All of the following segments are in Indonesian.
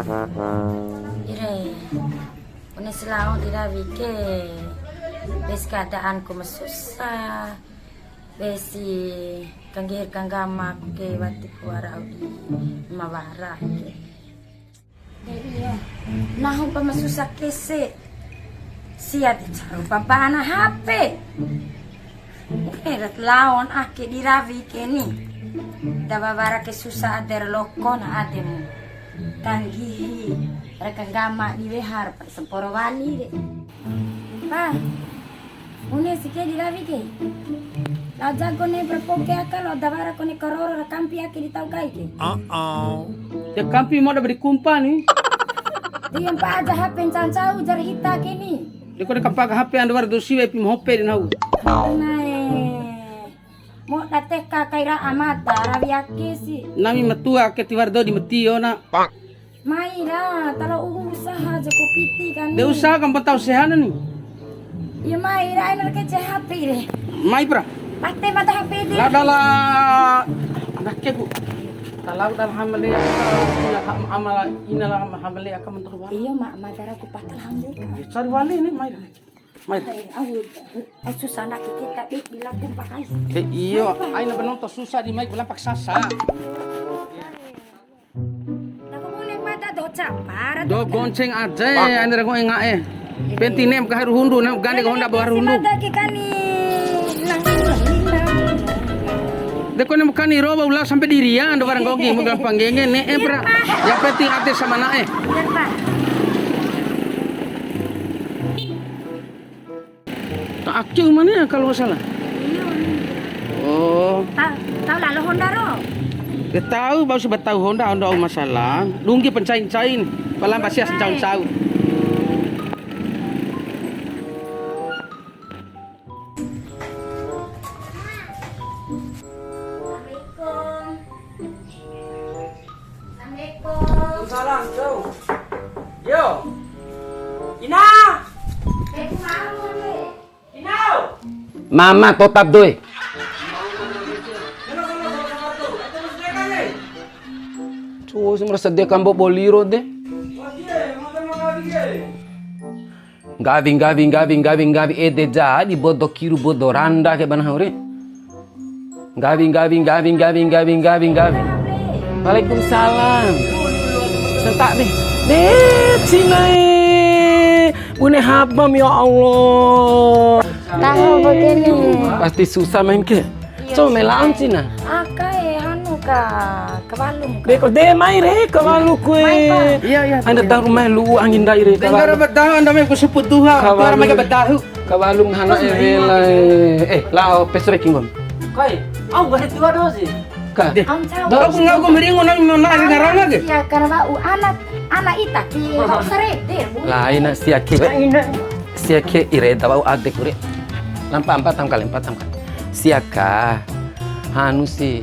Ire, ini selalu dirawi ke, bes keadaanku mesusah, besi kanggir kanggama ke wati kuara di mawara ke. Iya, nahu pemasusah kese, siat dicaru pampana HP. Erat lawan ake dirawi ke ni, dabawara ke susah ader loko na ademu. Tanggihi mereka gama di behar pak semporo wali deh pa une sike di lavi ke la jago ne berpoke akal da bara kone kororo kampi ake di tau kai ke ya kampi mau ada beri kumpa nih diam pa aja HP cancau jar ita ke ni dia kone kapag HP anda war dosi we pim hope din hau nae mo datek kaira amata rawi ake si nami matua ke tiwar do di metio na Maira, kalau usaha aja kopiti kan. dia usaha kan patau sehana nih Ya Maira, ini lagi HP deh. mai pra Pate mata HP deh. la dala nak ke bu talau dal hamale amala inala hamale akan mentok wali Iya mak, madara ku patah alhamdulillah. cari wali nih mai Aku susah nak kita bilang pun pakai. iyo aina benonto susah di mai bilang paksasa Aku boleh mata do capar. do gonceng aja anda ko engae pentinem ka haru hundu na gande ko honda baru hundu Mata ke kani. de ko ne mukani roba ulah sampai dirian do barang gogi mo bilang panggenge ne pra yang penting ate sama nae Biar pak. tak akcu mana ya kalau nggak salah Iya. oh Tahu lalu Honda ro. dia tahu baru sebab tahu Honda masalah lunggi pencain-cain palang pasti asal-asal Assalamualaikum. salam tuh yo ina ina Mama totap doi. Cuy, saya merasa dia kambo boliro deh. Gaving ede jadi bodo kiru bodo randa ke bana hore. Gaving. Waalaikumsalam. Sentak deh. Cinae. Bune habam ya Allah. Tahu begini. Pasti susah main ke. Coba melaan Cina. Akai anu ka kebalum. Beko de mai re kawalu kue. iya Anda tahu rumah lu angin dai re dengar kawalu. bedah anda mau kusuput tuha tuha mereka bedahu Kawalu hana evela. Lao pesre kingon. kai au gak tua dosi Ka. Am tahu. do aku ngau meringo nang nang ngarang lagi Ya karena anak ita ki serete. Lain siake. Siake ire tahu adek kure. Lampa empat tamkal. Siaka. Anu si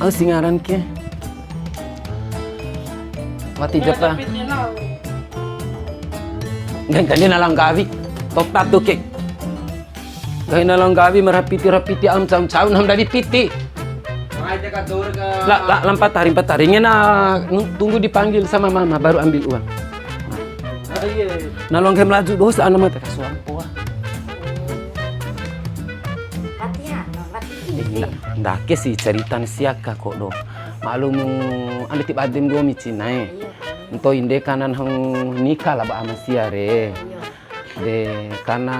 au singaran ke. Mati japa. Ganti nalang gawi. Top tuh ke. Ganti nalang gawi merapiti am cam nam dari piti. Lah lampat hari ngena tunggu dipanggil sama mama baru ambil uang. Nalong ke melaju dos anu mah teh kasuang poa. Latihan. Ndak ke si cerita siaka kok do. Malum anda tip adem go micinae. Ento inde kanan hang nikah lah ba ama siare. De karena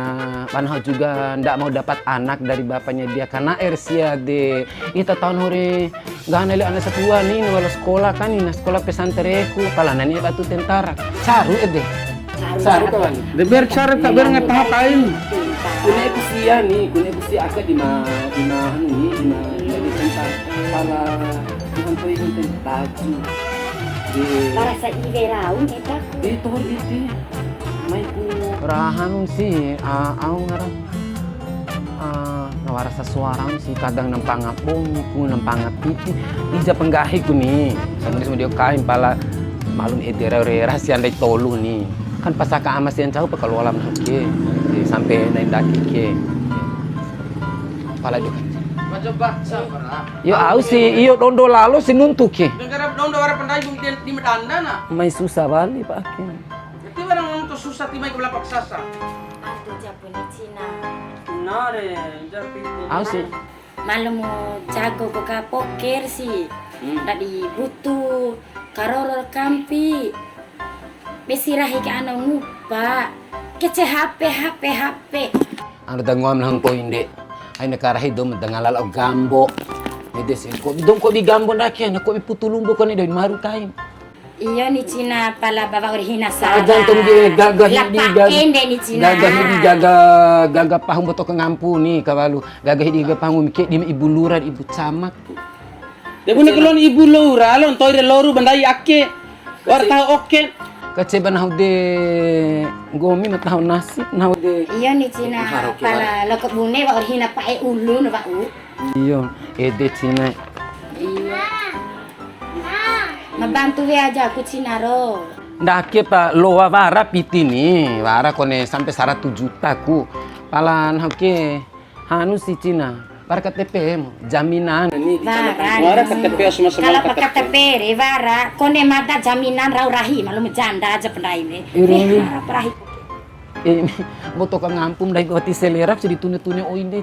panah juga ndak mau dapat anak dari bapaknya dia karena Ersia de ita tahun hore ganale anak setua nih wala sekolah kan ini sekolah pesantrenku palanani batu tentara caru ede caru kawan de ber cara ka ber ngatah kain kuna ikusia aka di ma anu ni di ma jadi tentara pala untuk itu tentaju Para sa iverau kita. itu mai ku rahan sih au ngarang nawarasa suara sih kadang nampangapong ku nampangapiti ija penggahi ku nih sambil dia kain pala malum edera rahasia ndai tolu nih kan pasaka amas yang jauh kalau alam ke sampai naik daki ke pala juga coba sabar yo au sih iyo dondo lalu sinuntuk ke negara dong udah orang pandai di medanda na. May susah bali Pak Akin. Jadi orang untuk susah timai ke belakang sasa. Aduh Japun di Cina. Nare, jadi. Aku sih. Malu mau jago buka poker sih. Tadi butuh karolor kampi. Besirahi ke anak ngupa. Kece HP. Ano dangwam lang ko hindi. Ay nakarahi do madangalala og gambo. Medes ko dong ko di gambo na kaya nako iputulumbo ko ni do maru kain. Iya ni Cina pala bawa urhina sa. Ajan tong di gagah hindi Ende ni Cina. Gagah hindi gagah pahung boto kang ampu ni kawalu. Gagah hindi gagah pahung mikir di ibu luran ibu camat. Dia punya kelon ibu lora, lon toire loru bandai ake. War tahu oke. Kaceba na de gomi matahon nasib na de. Iya ni Cina pala lokot bune bawa urhina pae ulu na bau. Iyo, ede Cina. Iya. Mabantu we aja aku Cina ro. Ndake pa loa vara piti ni, vara kone sampai 100 juta ku. Palan hake hanu si Cina. Para KTP mo, jaminan ni Wara KTP semua kalau pakai KTP revara kone mata jaminan rau rahi malu janda aja pendai ini. Iri. Rahi. Boto kang ngampum dai ko ti selerap si ditune-tune o inde.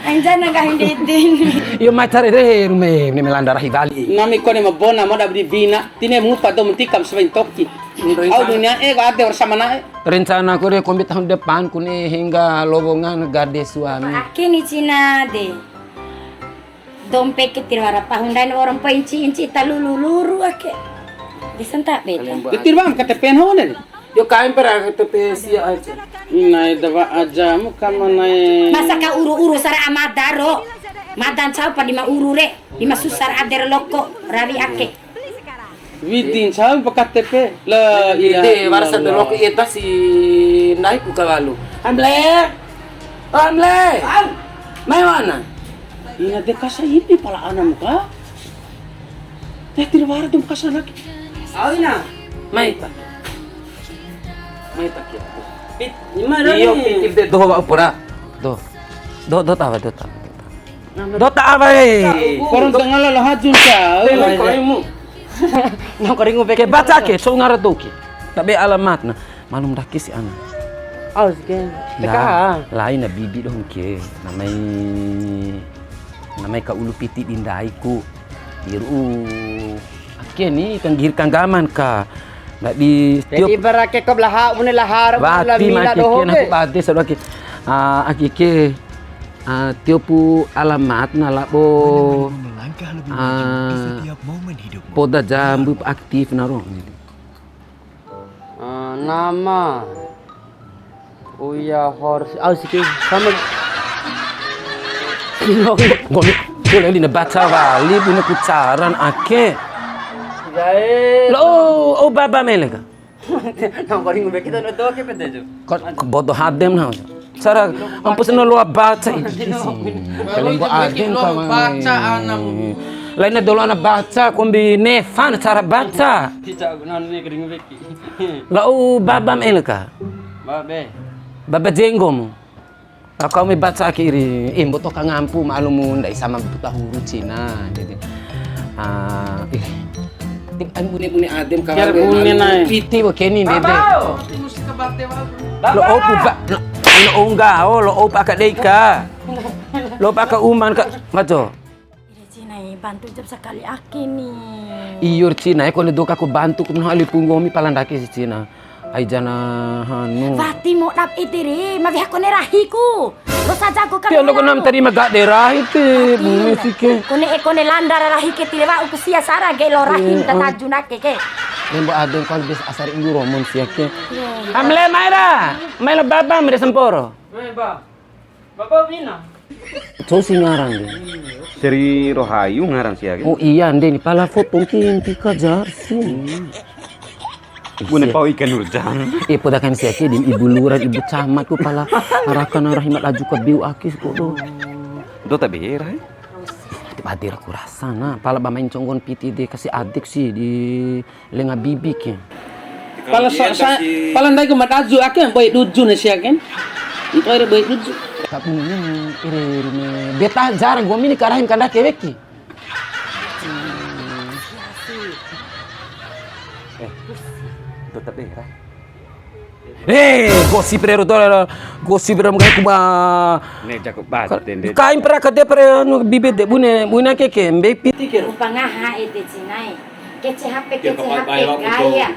Anjan nang kahindin. Iyo macar ere rume ni melanda rahi vali. Nami kone mabona mo dabdi bina, tine mupa do mentikam sebain toki. Au dunia ko ate bersama na. Rencana ko re komit tahun depan kuni hingga lowongan gade suami. Aki ni Cina de. Dompet ketirwara pahundan orang penci talululuru ake. Disentak beta. Detir bang KTP ho ne. Yo kain pera KTP sia aja. Inai dawa aja muka manai. Masa ka uru-uru sara amadaro. Madan chau pa di ma uru re. Di ma susar ader loko rawi ake. Widin chau pa KTP. La Ide warsa de loko eta si naik ku kawalu. Amble. Mai mana? Ina de kasa ini pala ana muka. Detir wara dum kasa lagi. Awina. Mai ta. Mai ta kia. Pit, imara Iyo pitip de do wa pura. Do tawa. Do tawa eh. Korong tengah lah hajun cha. Korimu. Nang koringu beke baca ke so ngara doki. Tabe alamat na. Malum daki si ana. Aus ke. Lain na bibi dong ke. Namai ka ulu piti dindaiku. Iru. Ake ni kang gir kang gaman ka. Ndak di Jadi barake ko laha mun lahar bati makike na bati sa doki. Akike tiopu alamat na labo. Poda jambu aktif na ro. Nama Uya Horse aus ke sama Gomi boleh di baca wali punya kucaran ake. Lo baba melega. Nang koring be kita no do ke pedejo. Kok bodoh hadem na. Sara ampus no lo baca itu sih. Kalau gua adem ka baca anam. Lain na dolo na baca kombi nefan cara baca. Tidak gunan ni kering beki. Lo baba melega. Babe. Baba jenggo mo. Kau may baca kiri, imbo to ka ngampu maalumun dai sama buta huru Cina. Jadi, An bune adem ka. Ker bune nai. Piti wo keni dede. Musti ka bate wa. Lo opu ba. Lo onga lo opa ka deika. Lo pa ka uman ka majo. Ire Cina bantu jab sekali aki nih. Iyor Cina ko ne doka ko bantu ko hali pungomi palandake si Cina. Ay jana hanu. Bati mo dap itiri, mabih ko ne rahiku. Lo saja ko ka. Tiyo ko nam tari maga derah ite. Bune sike. Kone landara rahi ke tire wa usia sara ge lo rahim tatajuna ke. Nembo adem kal bis asar ingu romon siake. Amle Maira, Maila baba mere semporo. Ba. Baba Wina. So singaran din. Seri Rohayu ngaran siya. Oh iya ande ni pala foto kinti ka jarsi. Bune pau ikan urjang. Podakan siake din ibu luran ibu camat ko pala arakan rahimat laju ka biu akis ko do. Do tabe rai. Hadir aku rasa na pala ba main conggon piti de kasih adik sih di lenga bibi ke. Pala ndai ko mataju aken boy duju na siya ken. Ito ire boy duju. Tapi ini ire beta jarang gua mini karahin kanda keweki. Do tabe ra. Gosip rero to, gosip rero mga kuma. Ne jago bad dende. Kain pra kade pra no bibede bune ke mbe piti ke. Upangaha ete cinai. Kece HP gaya.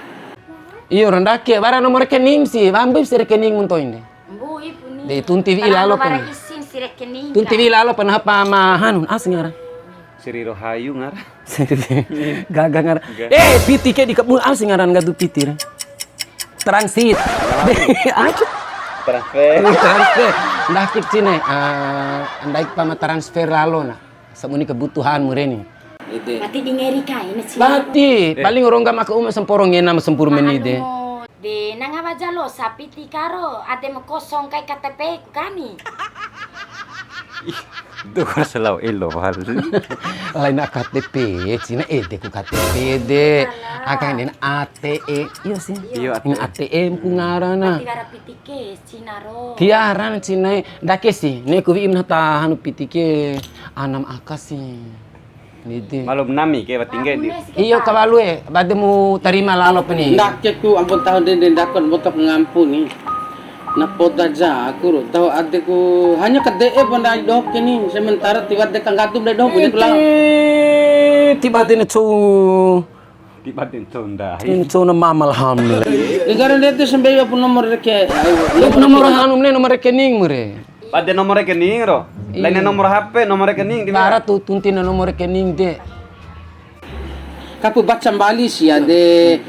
Iyo randake bara nomor rekening sih, ambil si rekening munto ini. Bu ibu ni. De tunti lalo para pan. isin si rekening. Tunti lalo pan apa mahanun asngara. Siri Rohayu ngara. Gaga ngara. Piti ke di kamu asngaran gadu piti re. Transit. Transfer. Ndak kip sini. Andai pama transfer lalo na. Samuni kebutuhan mureni. Mati di ngerika ini sih. Mati, paling orang gak maka umah semporong ngena sempur menide. De nanga wajalo sapi tikaro ade mo kosong kai KTP ku kani. Do salau elo hal. Lain nak KTP, Cina ede ku KTP de. Akan ini ATE, iya sih. Iya ini ATM ku ngarana. Tigara pitike Cina ro. Tiaran Cina, dake sih. Ne ku imna tahanu pitike anam akasi. Nide. Malum nami ke batingge di. Iyo kabalue, bade mu terima lalo pani. Ndak ku ampun tahun den dakon botok ngampuni. Napoda ja aku ro tahu adekku hanya ke DE benda dok ini sementara tiba dek ngatum deh dok ini pulang. Tiba dene cu. Tiba den tonda. Ini cu na mama alhamdulillah. Negara dia tu sampai apa nomor reke. Nomor hanum ne nomor rekening mure. Pada nomor rekening ro. Lainnya nomor HP, nomor rekening di Bara tu tunti na nomor rekening de. Kapu baca bali sih de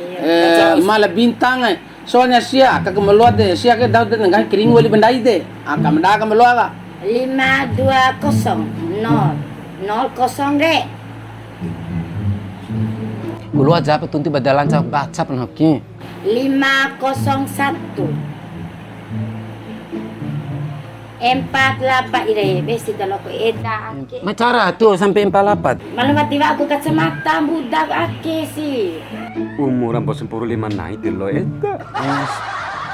malah bintang soalnya sia kak meluat de sia ke daud de ngai kering wali bendai de akam da akam meluat 520 0 de. Gulu aja apa tunti badalan cak baca penhoki. 501 48 ire besi kalau ko eda ake. Macara tu sampai 48. Malu tiba aku kacamata budak ake sih. Umur 45 naik di lo eta.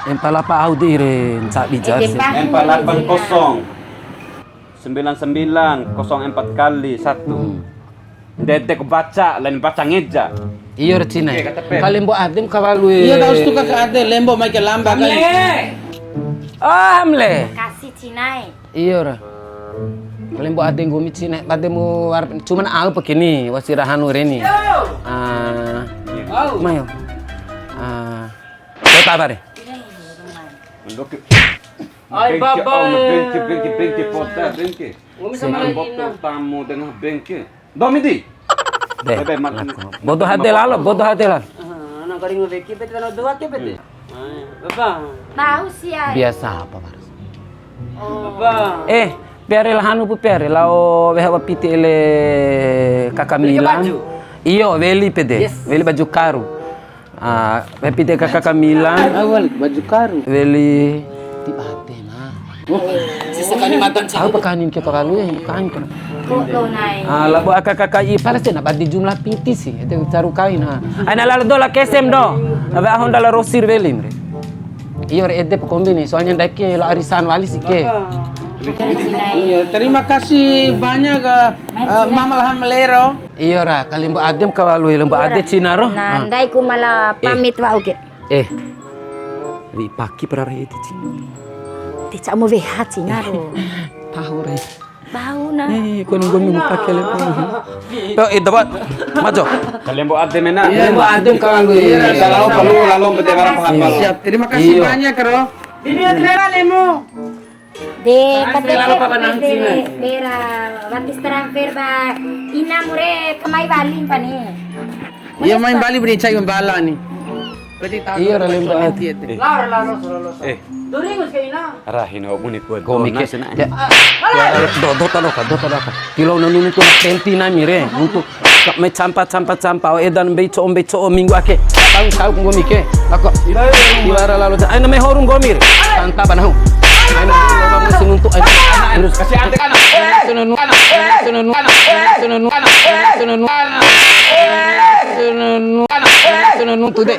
48 audi re cak bijar sih. 480 99 04 kali 1. Dede ku baca, lain baca ngeja. Iyo Cina. Kalian buat adim kawalu. iya tahu suka ke ade lembo mai ke lamba kan. Amle. Kasih Cinai. Iyo ra. Kalian buat adim gumi Cina. Bademu cuman aku begini wasirahanu reni. Mayo. Kota apa deh? Ay baba. Bengke pota bengke. Senang botol tamu dengan bengke. Domidi. Deh. Bodoh hati lalu, bodoh hati lalu. Anak kering beki bete kana dua ke bete. Baba. Bau sih ya. Biasa apa baru? Baba. Pere lahanu pu pere lao behawa piti ele kakak Milan. Iyo veli pede, veli baju karu. Piti kakak Milan. Awal baju karu. Veli tiba hati na. Sesekali matang Tahu pekanin ke pekalu ya, kain kan. Kok nai. Labo kakak i para sih nabadi jumlah piti sih, itu caru kain ha. Ana lala dola kesem do. Aba ahon dala rosir veli mre. Iyo re edep kombini, soalnya ndake la arisan wali sih ke. Iya, terima kasih banyak Mama Alhamdulillah. Iya ra, kali mbak adem kawalu lembu ade Cina roh. Nandai ku malah pamit wa oke. Ri paki perare itu Cina. Tidak mau vehat Cina ro. Tahu re. Bau na. Kau nunggu minggu pakai lepo. Dapat, maju. Kalian buat ade mena. Lembu adem kawalu. Lalu bete barang pahat malu. Siap, terima kasih banyak Ro. Ini terima lemo. De bera batis transfer ba ina mure kamai baling pani. Iya main Bali beri cai bala nih. Iya ra lembu ade. Duringus kayo na. Rahin ho bunit ko. Gomi ke. Dota loka. Kilo nanu tu penti na mire. Untuk me campa edan beco minggu ake. Tahu gomi ke. Ako. Iwara lalu. Ay na me horung gomi. Tanta banahu. Ay na musim untuk ay. Terus Kasih ade kana. Sunanu tu deh.